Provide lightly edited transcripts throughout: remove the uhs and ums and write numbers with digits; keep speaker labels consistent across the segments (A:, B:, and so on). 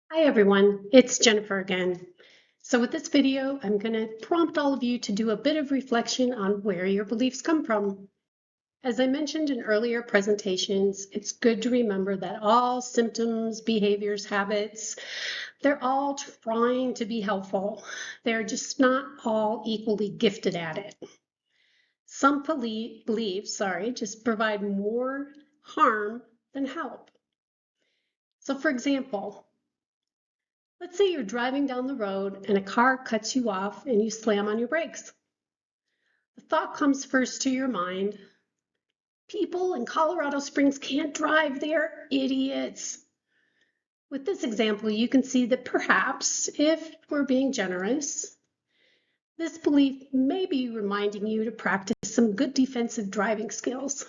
A: Hi everyone, it's Jennifer again. So with this video, I'm going to prompt all of you to do a bit of reflection on where your beliefs come from. As I mentioned in earlier presentations, it's good to remember that all symptoms, behaviors, habits, they're all trying to be helpful. They're just not all equally gifted at it. Some beliefs, just provide more harm than help. So for example, let's say you're driving down the road and a car cuts you off and you slam on your brakes. The thought comes first to your mind, people in Colorado Springs can't drive, they're idiots. With this example, you can see that perhaps, if we're being generous, this belief may be reminding you to practice some good defensive driving skills.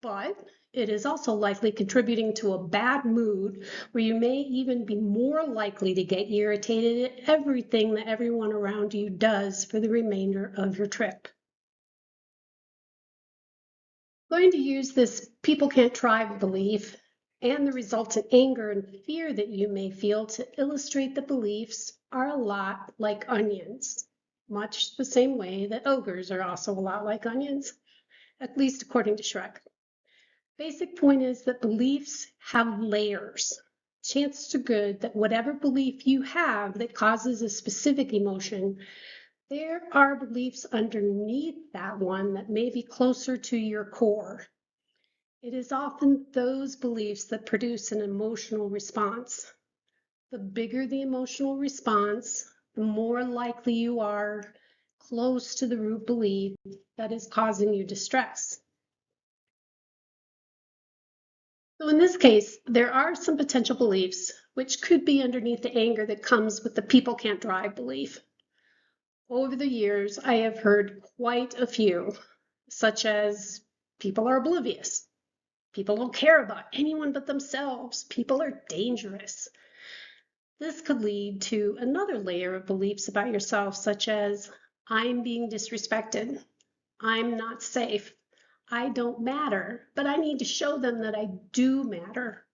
A: But it is also likely contributing to a bad mood where you may even be more likely to get irritated at everything that everyone around you does for the remainder of your trip. I'm going to use this people can't drive belief and the resultant anger and fear that you may feel to illustrate the beliefs are a lot like onions, much the same way that ogres are also a lot like onions, at least according to Shrek. Basic point is that beliefs have layers. Chances are good that whatever belief you have that causes a specific emotion, there are beliefs underneath that one that may be closer to your core. It is often those beliefs that produce an emotional response. The bigger the emotional response, the more likely you are close to the root belief that is causing you distress. So in this case, there are some potential beliefs which could be underneath the anger that comes with the people can't drive belief. Over the years, I have heard quite a few, such as people are oblivious, people don't care about anyone but themselves, people are dangerous. This could lead to another layer of beliefs about yourself, such as I'm being disrespected, I'm not safe, I don't matter, but I need to show them that I do matter.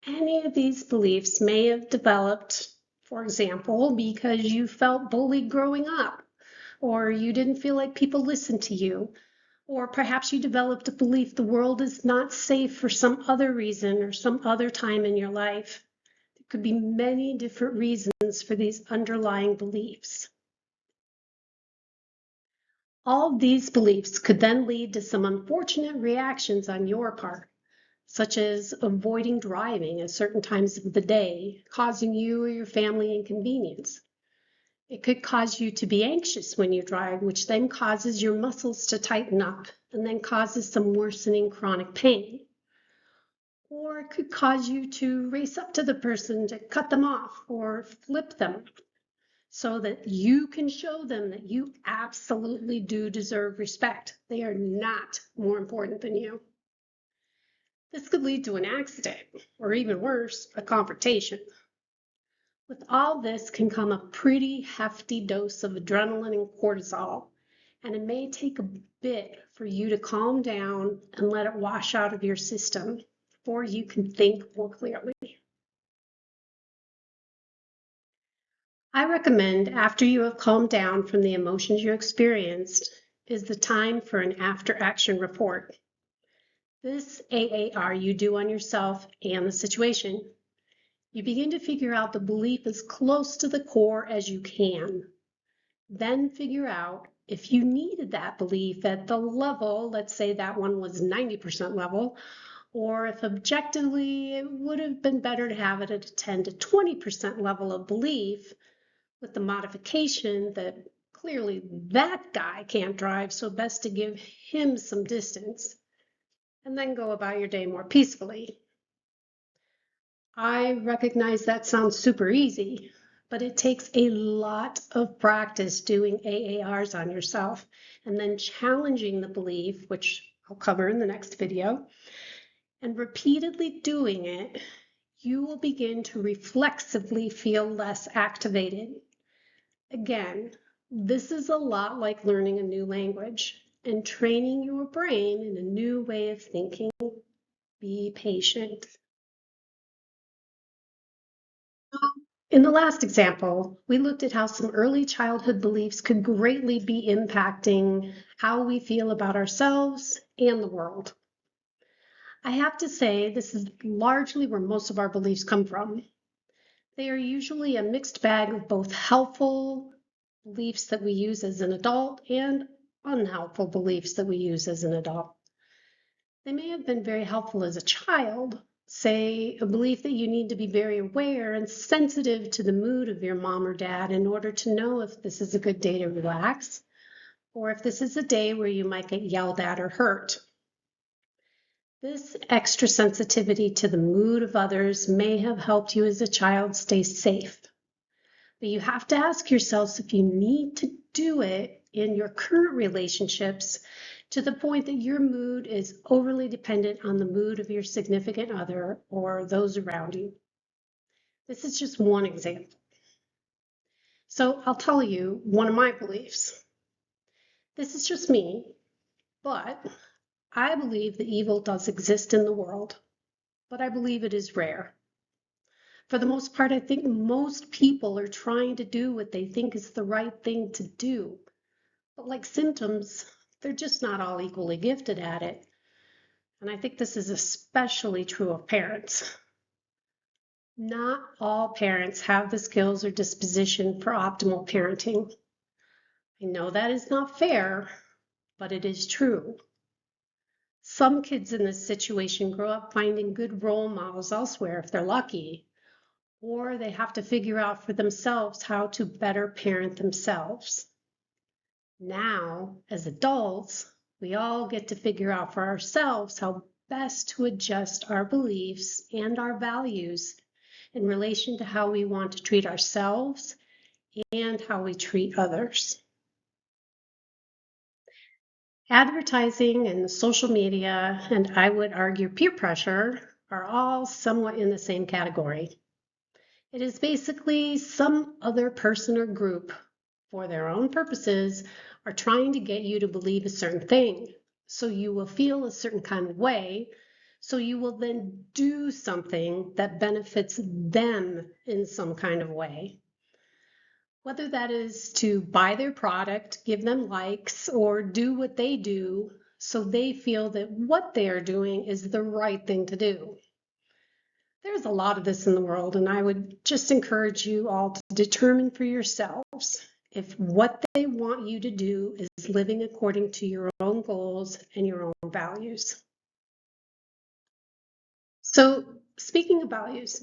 A: Any of these beliefs may have developed, for example, because you felt bullied growing up, or you didn't feel like people listened to you, or perhaps you developed a belief the world is not safe for some other reason or some other time in your life. There could be many different reasons for these underlying beliefs. All these beliefs could then lead to some unfortunate reactions on your part, such as avoiding driving at certain times of the day, causing you or your family inconvenience. It could cause you to be anxious when you drive, which then causes your muscles to tighten up and then causes some worsening chronic pain. Or it could cause you to race up to the person to cut them off or flip them so that you can show them that you absolutely do deserve respect. They are not more important than you. This could lead to an accident, or even worse, a confrontation. With all this can come a pretty hefty dose of adrenaline and cortisol, and it may take a bit for you to calm down and let it wash out of your system before you can think more clearly. I recommend after you have calmed down from the emotions you experienced is the time for an after-action report. This AAR you do on yourself and the situation. You begin to figure out the belief as close to the core as you can. Then figure out if you needed that belief at the level, let's say that one was 90% level, or if objectively it would have been better to have it at a 10 to 20% level of belief, with the modification that clearly that guy can't drive, so best to give him some distance, and then go about your day more peacefully. I recognize that sounds super easy, but it takes a lot of practice doing AARs on yourself and then challenging the belief, which I'll cover in the next video, and repeatedly doing it, you will begin to reflexively feel less activated. Again, this is a lot like learning a new language and training your brain in a new way of thinking. Be patient. In the last example, we looked at how some early childhood beliefs could greatly be impacting how we feel about ourselves and the world. I have to say, this is largely where most of our beliefs come from. They are usually a mixed bag of both helpful beliefs that we use as an adult and unhelpful beliefs that we use as an adult. They may have been very helpful as a child, say a belief that you need to be very aware and sensitive to the mood of your mom or dad in order to know if this is a good day to relax, or if this is a day where you might get yelled at or hurt. This extra sensitivity to the mood of others may have helped you as a child stay safe. But you have to ask yourselves if you need to do it in your current relationships to the point that your mood is overly dependent on the mood of your significant other or those around you. This is just one example. So I'll tell you one of my beliefs. This is just me, but I believe that evil does exist in the world, but I believe it is rare. For the most part, I think most people are trying to do what they think is the right thing to do. But like symptoms, they're just not all equally gifted at it. And I think this is especially true of parents. Not all parents have the skills or disposition for optimal parenting. I know that is not fair, but it is true. Some kids in this situation grow up finding good role models elsewhere if they're lucky, or they have to figure out for themselves how to better parent themselves. Now, as adults, we all get to figure out for ourselves how best to adjust our beliefs and our values in relation to how we want to treat ourselves and how we treat others. Advertising and social media, and I would argue peer pressure, are all somewhat in the same category. It is basically some other person or group, for their own purposes, are trying to get you to believe a certain thing. So you will feel a certain kind of way. So you will then do something that benefits them in some kind of way. Whether that is to buy their product, give them likes, or do what they do so they feel that what they are doing is the right thing to do. There's a lot of this in the world, and I would just encourage you all to determine for yourselves if what they want you to do is living according to your own goals and your own values. So, speaking of values,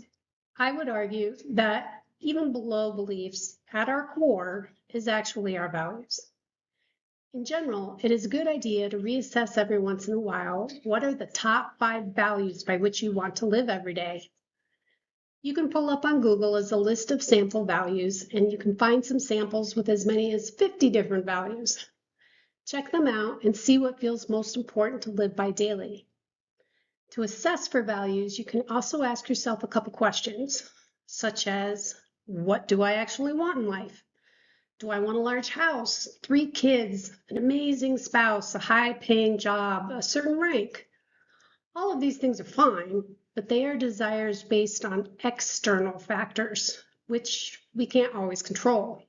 A: I would argue that even below beliefs, at our core, is actually our values. In general, it is a good idea to reassess every once in a while what are the top 5 values by which you want to live every day. You can pull up on Google as a list of sample values, and you can find some samples with as many as 50 different values. Check them out and see what feels most important to live by daily. To assess for values, you can also ask yourself a couple questions, such as, what do I actually want in life? Do I want a large house, 3 kids, an amazing spouse, a high-paying job, a certain rank? All of these things are fine, but they are desires based on external factors, which we can't always control.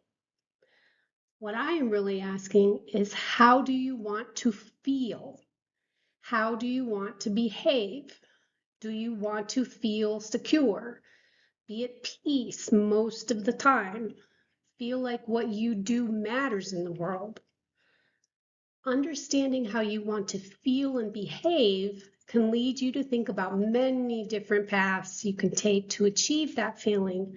A: What I am really asking is, how do you want to feel? How do you want to behave? Do you want to feel secure? Be at peace most of the time? Feel like what you do matters in the world? Understanding how you want to feel and behave can lead you to think about many different paths you can take to achieve that feeling,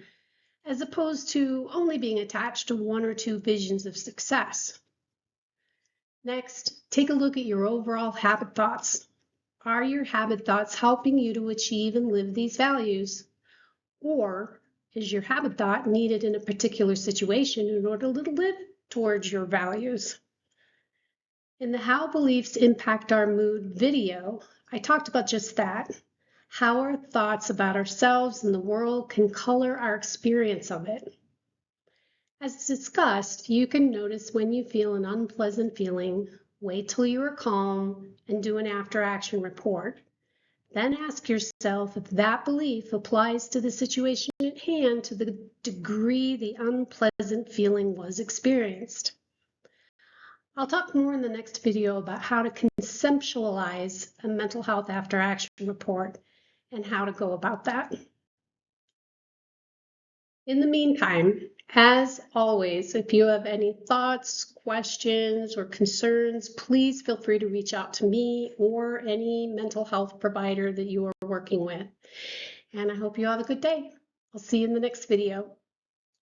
A: as opposed to only being attached to 1 or 2 visions of success. Next, take a look at your overall habit thoughts. Are your habit thoughts helping you to achieve and live these values? Or is your habit thought needed in a particular situation in order to live towards your values? In the How Beliefs Impact Our Mood video, I talked about just that, how our thoughts about ourselves and the world can color our experience of it. As discussed, you can notice when you feel an unpleasant feeling, wait till you are calm, and do an after-action report. Then ask yourself if that belief applies to the situation at hand to the degree the unpleasant feeling was experienced. I'll talk more in the next video about how to conceptualize a mental health after action report and how to go about that. In the meantime, as always, if you have any thoughts, questions, or concerns, please feel free to reach out to me or any mental health provider that you are working with. And I hope you have a good day. I'll see you in the next video.